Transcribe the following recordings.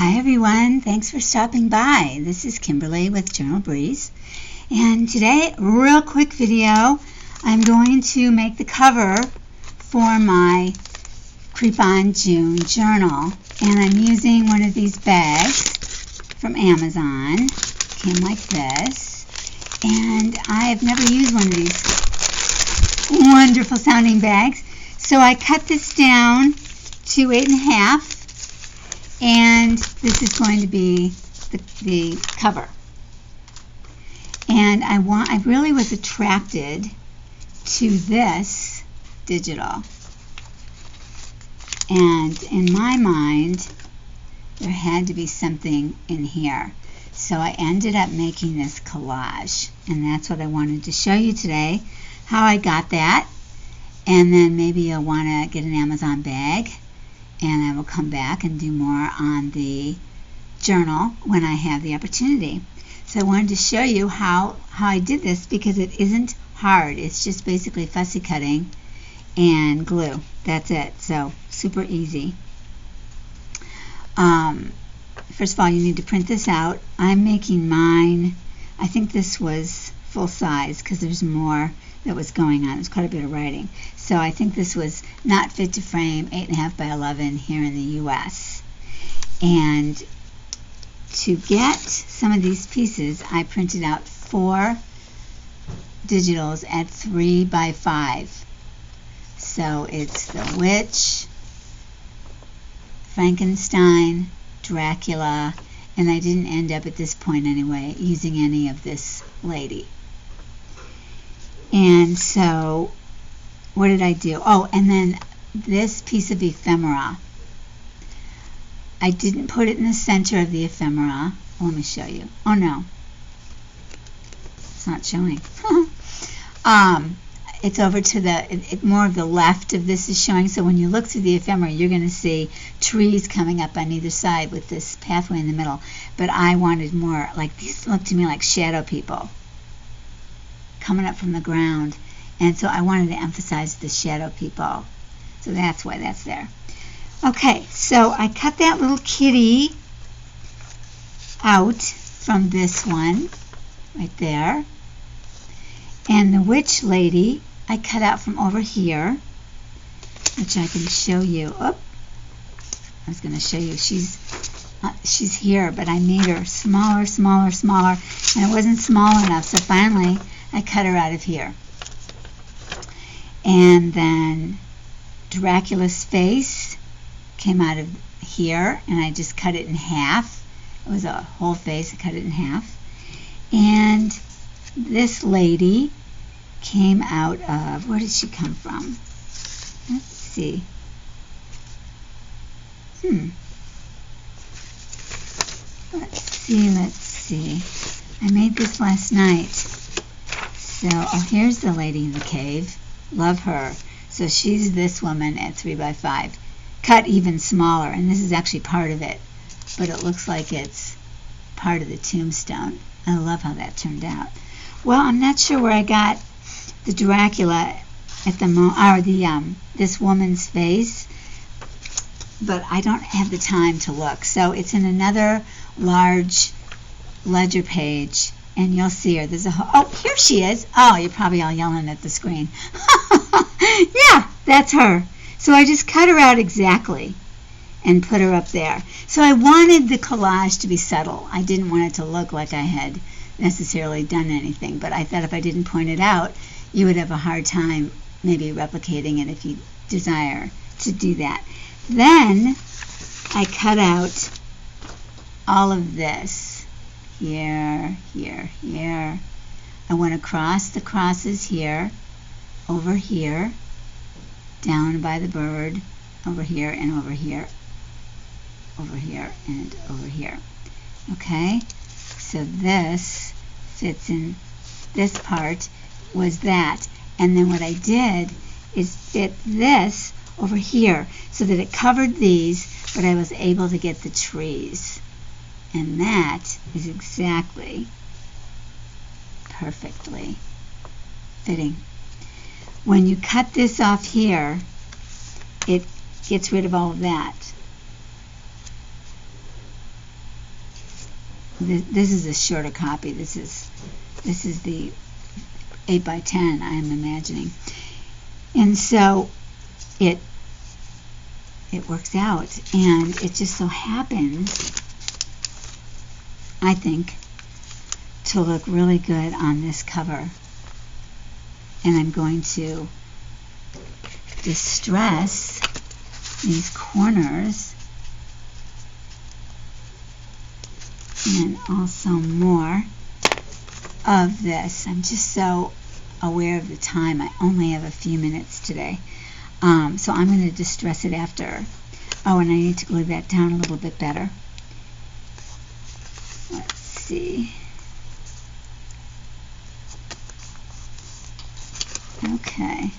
Hi everyone, thanks for stopping by. This is Kimberly with Journal Breeze, and today, real quick video, I'm going to make the cover for my Creep on June journal, and I'm using one of these bags from Amazon. Came like this, and I've never used one of these wonderful sounding bags, so I cut this down to 8.5. And this is going to be the cover. And I really was attracted to this digital. And in my mind, there had to be something in here. So I ended up making this collage. And that's what I wanted to show you today, how I got that. And then maybe you'll want to get an Amazon bag. And I will come back and do more on the journal when I have the opportunity. So I wanted to show you how I did this because it isn't hard. It's just basically fussy cutting and glue. That's it. So super easy. First of all, you need to print this out. I'm making mine, I think this was full size because there's more that was going on. There's quite a bit of writing. So I think this was not fit to frame, 8.5 by 11 here in the US. And to get some of these pieces, I printed out 4 digitals at 3 by 5. So it's the Witch, Frankenstein, Dracula, and I didn't end up at this point anyway using any of this lady. And so, what did I do? Oh, and then this piece of ephemera. I didn't put it in the center of the ephemera. Let me show you. Oh, no. It's not showing. It's over to the, more of the left of this is showing. So when you look through the ephemera, you're going to see trees coming up on either side with this pathway in the middle. But I wanted more, like these look to me like shadow people coming up from the ground, and so I wanted to emphasize the shadow people, so that's why that's there. Okay, so I cut that little kitty out from this one right there, and the witch lady I cut out from over here, which I can show you. Oh, I was going to show you, she's here, but I made her smaller, smaller, smaller, and it wasn't small enough, so finally I cut her out of here. And then Dracula's face came out of here, and I just cut it in half. It was a whole face, I cut it in half. And this lady came out of, where did she come from? Let's see. Let's see. I made this last night. So, oh, here's the lady in the cave. Love her. So she's this woman at 3 by 5. Cut even smaller, and this is actually part of it. But it looks like it's part of the tombstone. I love how that turned out. Well, I'm not sure where I got the Dracula at the this woman's face, but I don't have the time to look. So it's in another large ledger page. And you'll see her. There's a oh, here she is. Oh, you're probably all yelling at the screen. Yeah, that's her. So I just cut her out exactly and put her up there. So I wanted the collage to be subtle. I didn't want it to look like I had necessarily done anything, but I thought if I didn't point it out, you would have a hard time maybe replicating it if you desire to do that. Then I cut out all of this. Here, here, here. I went across the crosses here, over here, down by the bird, over here, and over here, over here, and over here. Okay? So this fits in, this part was that. And then what I did is fit this over here so that it covered these, but I was able to get the trees. And that is exactly perfectly fitting. When you cut this off here, it gets rid of all of that. this is a shorter copy. This is the 8 by 10, I'm imagining. And so it works out, and it just so happens, I think, to look really good on this cover. And I'm going to distress these corners, and also more of this. I'm just so aware of the time. I only have a few minutes today. So I'm going to distress it after. Oh, and I need to glue that down a little bit better. Let's see. Okay.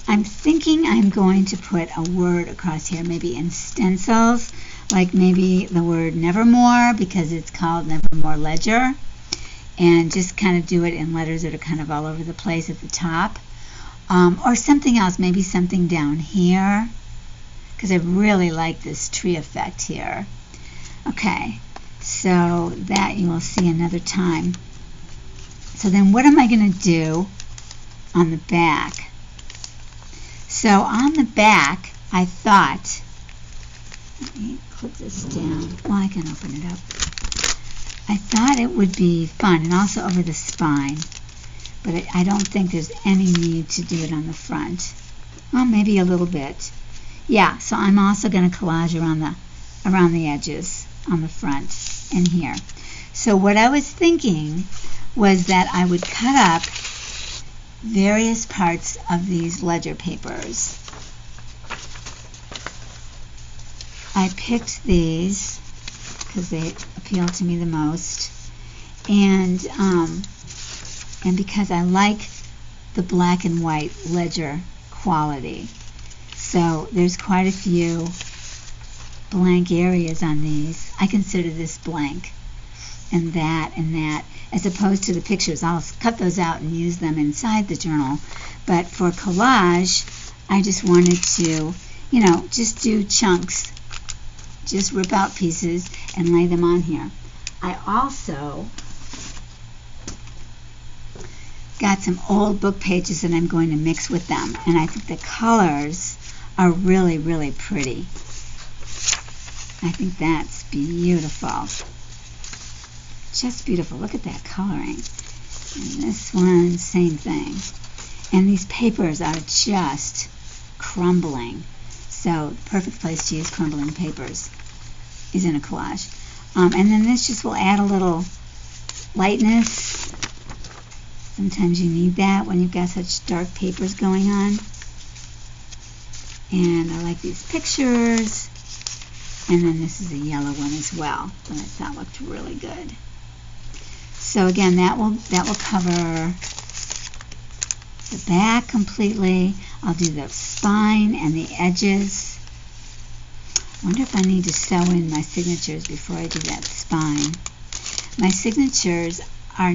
I'm thinking I'm going to put a word across here, maybe in stencils, like maybe the word Nevermore, because it's called Nevermore Ledger, and just kind of do it in letters that are kind of all over the place at the top, or something else, maybe something down here, because I really like this tree effect here. Okay, so that you will see another time. So then what am I going to do on the back? So on the back, I thought, let me clip this down. Well, I can open it up. I thought it would be fun, and also over the spine, but I don't think there's any need to do it on the front. Well, maybe a little bit. Yeah, so I'm also going to collage around the edges on the front and here. So what I was thinking was that I would cut up various parts of these ledger papers. I picked these because they appeal to me the most, and because I like the black and white ledger quality. So there's quite a few blank areas on these. I consider this blank, and that, as opposed to the pictures. I'll cut those out and use them inside the journal. But for collage, I just wanted to, just do chunks. Just rip out pieces and lay them on here. I also got some old book pages that I'm going to mix with them. And I think the colors are really, really pretty. I think that's beautiful. Just beautiful. Look at that coloring. And this one, same thing. And these papers are just crumbling. So the perfect place to use crumbling papers is in a collage. And then this just will add a little lightness. Sometimes you need that when you've got such dark papers going on. And I like these pictures. And then this is a yellow one as well that I thought looked really good. So again, that will cover the back completely. I'll do the spine and the edges. I wonder if I need to sew in my signatures before I do that spine. My signatures are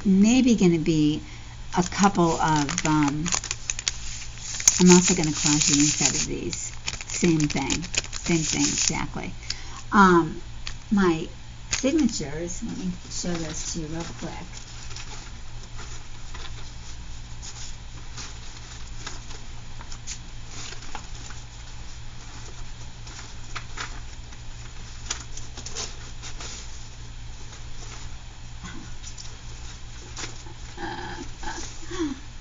maybe going to be a couple of, I'm also going to collage the inside of these. Same thing exactly. My signatures, let me show this to you real quick.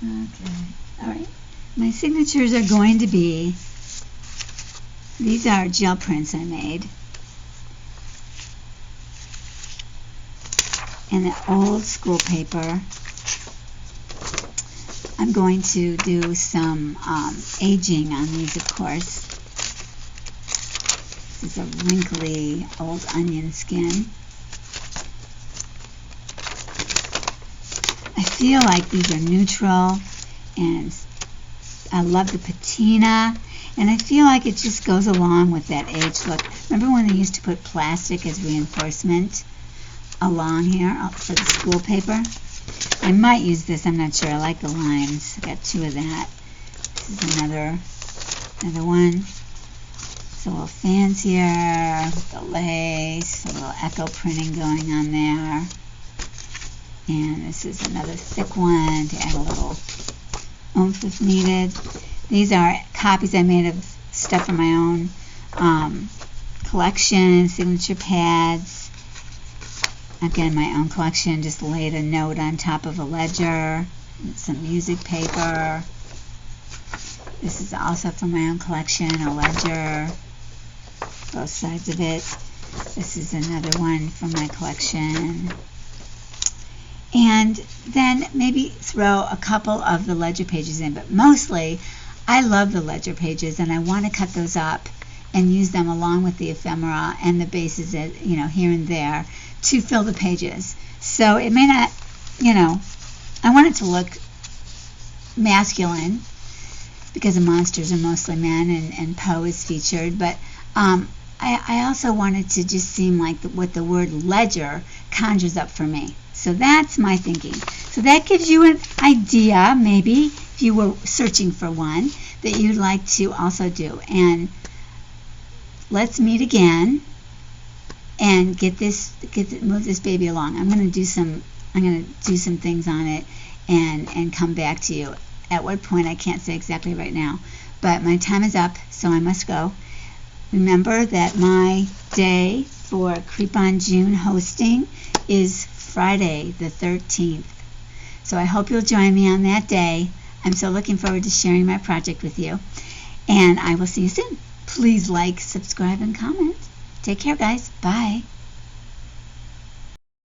Okay, all right. My signatures are going to be, these are gel prints I made. And the old school paper. I'm going to do some aging on these, of course. This is a wrinkly old onion skin. I feel like these are neutral, and I love the patina, and I feel like it just goes along with that age look. Remember when they used to put plastic as reinforcement along here for the school paper? I might use this, I'm not sure. I like the lines. I got two of that. This is another one. It's a little fancier with the lace, a little echo printing going on there. And this is another thick one to add a little oomph if needed. These are copies I made of stuff from my own collection, signature pads. Again, my own collection, just laid a note on top of a ledger, some music paper. This is also from my own collection, a ledger, both sides of it. This is another one from my collection. And then maybe throw a couple of the ledger pages in, but mostly I love the ledger pages and I want to cut those up and use them along with the ephemera and the bases, here and there to fill the pages. So it may not, I want it to look masculine because the monsters are mostly men and Poe is featured, but I also want it to just seem like what the word ledger conjures up for me. So that's my thinking. So that gives you an idea, maybe, if you were searching for one, that you'd like to also do. And let's meet again and move this baby along. I'm going to do some things on it and come back to you. At what point I can't say exactly right now, but my time is up, so I must go. Remember that my day for Creep on June hosting is Friday the 13th. So I hope you'll join me on that day. I'm so looking forward to sharing my project with you. And I will see you soon. Please like, subscribe, and comment. Take care, guys. Bye.